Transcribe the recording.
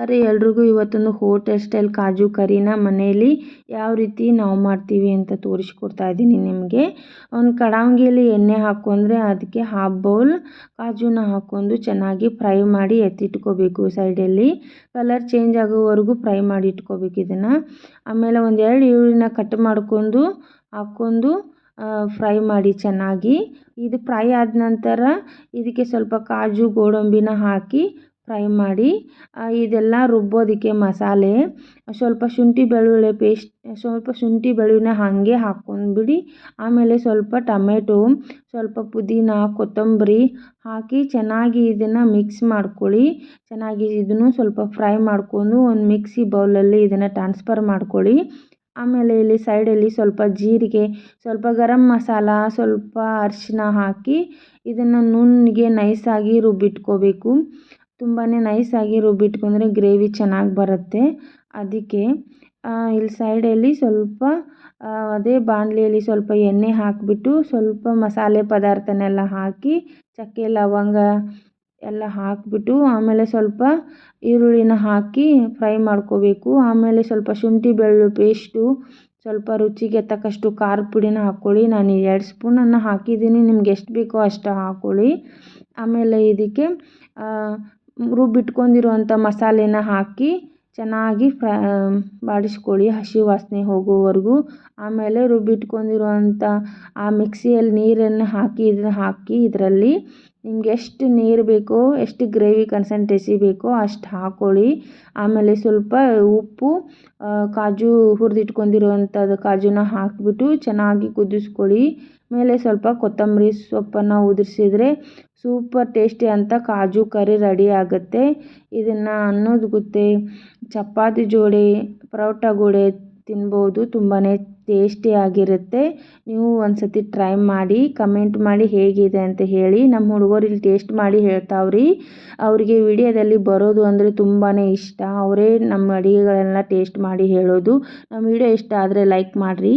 ಅರೆ ಎಲ್ರಿಗೂ ಇವತ್ತೊಂದು ಹೋಟೆಲ್ ಸ್ಟೈಲ್ ಕಾಜು ಕರಿನ ಮನೆಯಲ್ಲಿ ಯಾವ ರೀತಿ ನಾವು ಮಾಡ್ತೀವಿ ಅಂತ ತೋರಿಸ್ಕೊಡ್ತಾ ಇದ್ದೀನಿ ನಿಮಗೆ. ಒಂದು ಕಡಾಯಿಯಲ್ಲಿ ಎಣ್ಣೆ ಹಾಕೊಂಡ್ರೆ ಅದಕ್ಕೆ ಹಾಫ್ ಬೌಲ್ ಕಾಜುನ ಹಾಕೊಂಡು ಚೆನ್ನಾಗಿ ಫ್ರೈ ಮಾಡಿ ಎತ್ತಿಟ್ಕೋಬೇಕು. ಸೈಡಲ್ಲಿ ಕಲರ್ ಚೇಂಜ್ ಆಗೋವರೆಗೂ ಫ್ರೈ ಮಾಡಿ ಇಟ್ಕೋಬೇಕು ಇದನ್ನು. ಆಮೇಲೆ ಒಂದೆರಡು ಈರುಳ್ಳಿನ ಕಟ್ ಮಾಡ್ಕೊಂಡು ಹಾಕ್ಕೊಂಡು ಫ್ರೈ ಮಾಡಿ ಚೆನ್ನಾಗಿ. ಇದು ಫ್ರೈ ಆದ ನಂತರ ಇದಕ್ಕೆ ಸ್ವಲ್ಪ ಕಾಜು ಗೋಡಂಬಿನ ಹಾಕಿ ಫ್ರೈ ಮಾಡಿ. ಇದೆಲ್ಲ ರುಬ್ಬೋದಕ್ಕೆ ಮಸಾಲೆ ಸ್ವಲ್ಪ ಶುಂಠಿ ಬೆಳ್ಳುಳ್ಳಿನ ಹಾಗೆ ಹಾಕ್ಕೊಂಡ್ಬಿಡಿ. ಆಮೇಲೆ ಸ್ವಲ್ಪ ಟೊಮೆಟೊ, ಸ್ವಲ್ಪ ಪುದೀನ, ಕೊತ್ತಂಬರಿ ಹಾಕಿ ಚೆನ್ನಾಗಿ ಇದನ್ನು ಮಿಕ್ಸ್ ಮಾಡ್ಕೊಳ್ಳಿ. ಚೆನ್ನಾಗಿ ಇದನ್ನು ಸ್ವಲ್ಪ ಫ್ರೈ ಮಾಡಿಕೊಂಡು ಒಂದು ಮಿಕ್ಸಿ ಬೌಲಲ್ಲಿ ಇದನ್ನು ಟ್ರಾನ್ಸ್ಫರ್ ಮಾಡ್ಕೊಳ್ಳಿ. ಆಮೇಲೆ ಇಲ್ಲಿ ಸೈಡಲ್ಲಿ ಸ್ವಲ್ಪ ಜೀರಿಗೆ, ಸ್ವಲ್ಪ ಗರಂ ಮಸಾಲ, ಸ್ವಲ್ಪ ಅರಿಶಿನ ಹಾಕಿ ಇದನ್ನು ನುಣ್ಣಗೆ ನೈಸಾಗಿ ರುಬ್ಬಿಟ್ಕೋಬೇಕು. ತುಂಬಾ ನೈಸಾಗಿ ರುಬ್ಬಿಟ್ಕೊಂಡ್ರೆ ಗ್ರೇವಿ ಚೆನ್ನಾಗಿ ಬರುತ್ತೆ. ಅದಕ್ಕೆ ಇಲ್ಲಿ ಸೈಡಲ್ಲಿ ಸ್ವಲ್ಪ ಅದೇ ಬಾಣಲೆಯಲ್ಲಿ ಸ್ವಲ್ಪ ಎಣ್ಣೆ ಹಾಕಿಬಿಟ್ಟು ಸ್ವಲ್ಪ ಮಸಾಲೆ ಪದಾರ್ಥನೆಲ್ಲ ಹಾಕಿ ಚಕ್ಕೆ ಲವಂಗ ಎಲ್ಲ ಹಾಕಿಬಿಟ್ಟು ಆಮೇಲೆ ಸ್ವಲ್ಪ ಈರುಳ್ಳಿನ ಹಾಕಿ ಫ್ರೈ ಮಾಡ್ಕೋಬೇಕು. ಆಮೇಲೆ ಸ್ವಲ್ಪ ಶುಂಠಿ ಬೆಳ್ಳುಳ್ಳಿ ಪೇಸ್ಟು, ಸ್ವಲ್ಪ ರುಚಿಗೆ ತಕ್ಕಷ್ಟು ಖಾರದ ಪುಡಿನ ಹಾಕ್ಕೊಳ್ಳಿ. ನಾನು 2 ಸ್ಪೂನನ್ನು ಹಾಕಿದ್ದೀನಿ, ನಿಮ್ಗೆ ಎಷ್ಟು ಬೇಕೋ ಅಷ್ಟು ಹಾಕ್ಕೊಳ್ಳಿ. ಆಮೇಲೆ ಇದಕ್ಕೆ ರುಬ್ಬಿಟ್ಕೊಂಡಿರುವಂಥ ಮಸಾಲೆನ ಹಾಕಿ ಚೆನ್ನಾಗಿ ಬಾಡಿಸ್ಕೊಳ್ಳಿ ಹಸಿ ವಾಸನೆ ಹೋಗೋವರೆಗೂ. ಆಮೇಲೆ ರುಬ್ಬಿಟ್ಕೊಂಡಿರುವಂಥ ಆ ಮಿಕ್ಸಿಯಲ್ಲಿ ನೀರನ್ನು ಹಾಕಿ ಇದರಲ್ಲಿ ನಿಮ್ಗೆ ಎಷ್ಟು ನೀರು ಬೇಕೋ, ಎಷ್ಟು ಗ್ರೇವಿ ಕನ್ಸಿಸ್ಟೆನ್ಸಿ ಬೇಕೋ ಅಷ್ಟು ಹಾಕ್ಕೊಳ್ಳಿ. ಆಮೇಲೆ ಸ್ವಲ್ಪ ಉಪ್ಪು, ಕಾಜು ಹುರಿದಿಟ್ಕೊಂಡಿರುವಂಥದ್ದು ಕಾಜುನ ಹಾಕಿಬಿಟ್ಟು ಚೆನ್ನಾಗಿ ಕುದಿಸ್ಕೊಳ್ಳಿ. ಮೇಲೆ ಸ್ವಲ್ಪ ಕೊತ್ತಂಬರಿ ಸೊಪ್ಪನ್ನು ಉದುರಿಸಿದ್ರೆ ಸೂಪರ್ ಟೇಸ್ಟಿ ಅಂತ ಕಾಜು ಕರಿ ರೆಡಿ ಆಗುತ್ತೆ. ಇದನ್ನು ಅನ್ನದ ಜೊತೆ, ಚಪಾತಿ ಜೋಡಿ, ಪರೋಟ ಜೋಡಿ ತಿನ್ಬೋದು. ತುಂಬಾ ಟೇಸ್ಟಿಯಾಗಿರುತ್ತೆ. ನೀವು ಒಂದು ಸತಿ ಟ್ರೈ ಮಾಡಿ ಕಮೆಂಟ್ ಮಾಡಿ ಹೇಗಿದೆ ಅಂತ ಹೇಳಿ. ನಮ್ಮ ಹುಡುಗರು ಇಲ್ಲಿ ಟೇಸ್ಟ್ ಮಾಡಿ ಹೇಳ್ತಾವ್ರಿ. ಅವರಿಗೆ ವಿಡಿಯೋದಲ್ಲಿ ಬರೋದು ಅಂದರೆ ತುಂಬಾ ಇಷ್ಟ. ಅವರೇ ನಮ್ಮ ಅಡುಗೆಗಳೆಲ್ಲ ಟೇಸ್ಟ್ ಮಾಡಿ ಹೇಳೋದು. ನಮ್ಮ ವಿಡಿಯೋ ಇಷ್ಟ ಆದರೆ ಲೈಕ್ ಮಾಡಿರಿ.